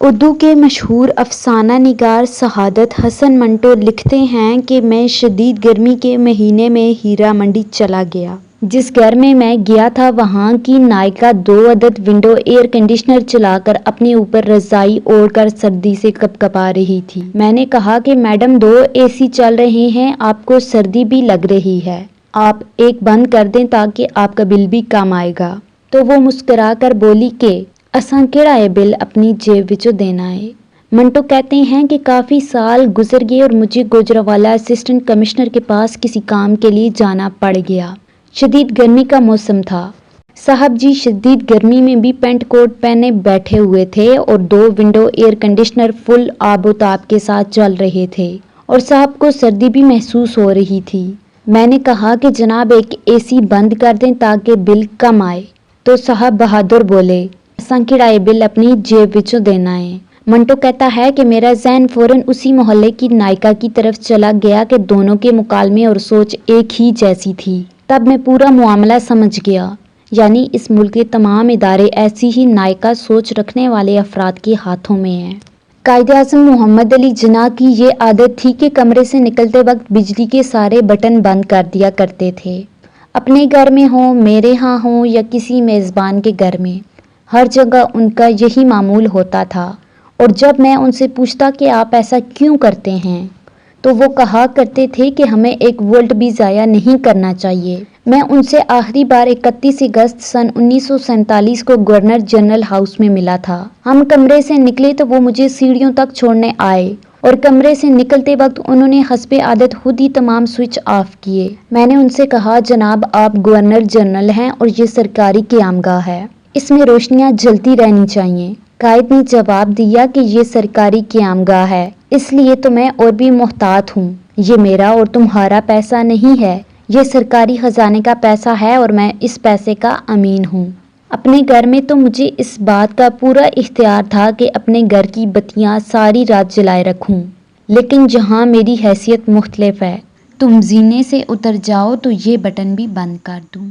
اردو کے مشہور افسانہ نگار سعادت حسن منٹو لکھتے ہیں کہ میں شدید گرمی کے مہینے میں ہیرا منڈی چلا گیا۔ جس گھر میں گیا تھا وہاں کی نائکا 2 عدد ونڈو ایئر کنڈیشنر چلا کر اپنے اوپر رضائی اوڑھ کر سردی سے کپکپا رہی تھی۔ میں نے کہا کہ میڈم 2 اے سی چل رہے ہیں، آپ کو سردی بھی لگ رہی ہے، آپ ایک بند کر دیں تاکہ آپ کا بل بھی کم آئے گا۔ تو وہ مسکرا کر بولی کہ اساں کیڑا اے بل اپنی جیب وچوں دینا ہے۔ منٹو کہتے ہیں کہ کافی سال گزر گئے اور مجھے گوجرانوالہ اسسٹنٹ کمشنر کے پاس کسی کام کے لیے جانا پڑ گیا۔ شدید گرمی کا موسم تھا۔ صاحب جی شدید گرمی میں بھی پینٹ کوٹ پہنے بیٹھے ہوئے تھے اور 2 ونڈو ایئر کنڈیشنر فل آب و تاب کے ساتھ چل رہے تھے اور صاحب کو سردی بھی محسوس ہو رہی تھی۔ میں نے کہا کہ جناب ایک اے سی بند کر دیں تاکہ بل کم آئے۔ تو صاحب بہادر بولے اساں کیڑا اے بل اپنی جیب وچوں دینا ہے۔ منٹو کہتا ہے کہ میرا ذہن فوراً اسی محلے کی نائکا کی طرف چلا گیا کہ دونوں کے مکالمے اور سوچ ایک ہی جیسی تھی۔ تب میں پورا معاملہ سمجھ گیا، یعنی اس ملک کے تمام ادارے ایسی ہی نائکا سوچ رکھنے والے افراد کے ہاتھوں میں ہیں۔ قائد اعظم محمد علی جناح کی یہ عادت تھی کہ کمرے سے نکلتے وقت بجلی کے سارے بٹن بند کر دیا کرتے تھے۔ اپنے گھر میں ہوں، میرے ہاں ہوں یا کسی میزبان کے گھر میں، ہر جگہ ان کا یہی معمول ہوتا تھا۔ اور جب میں ان سے پوچھتا کہ آپ ایسا کیوں کرتے ہیں تو وہ کہا کرتے تھے کہ ہمیں 1 وولٹ بھی ضائع نہیں کرنا چاہیے۔ میں ان سے آخری بار 31 اگست سن 1947 کو گورنر جنرل ہاؤس میں ملا تھا۔ ہم کمرے سے نکلے تو وہ مجھے سیڑھیوں تک چھوڑنے آئے اور کمرے سے نکلتے وقت انہوں نے حسب عادت خود ہی تمام سوئچ آف کیے۔ میں نے ان سے کہا جناب آپ گورنر جنرل ہیں اور یہ سرکاری قیام گاہ ہے، اس میں روشنیاں جلتی رہنی چاہیے۔ قائد نے جواب دیا کہ یہ سرکاری قیام گاہ ہے، اس لیے تو میں اور بھی محتاط ہوں۔ یہ میرا اور تمہارا پیسہ نہیں ہے، یہ سرکاری خزانے کا پیسہ ہے اور میں اس پیسے کا امین ہوں۔ اپنے گھر میں تو مجھے اس بات کا پورا اختیار تھا کہ اپنے گھر کی بتیاں ساری رات جلائے رکھوں، لیکن جہاں میری حیثیت مختلف ہے، تم زینے سے اتر جاؤ تو یہ بٹن بھی بند کر دوں۔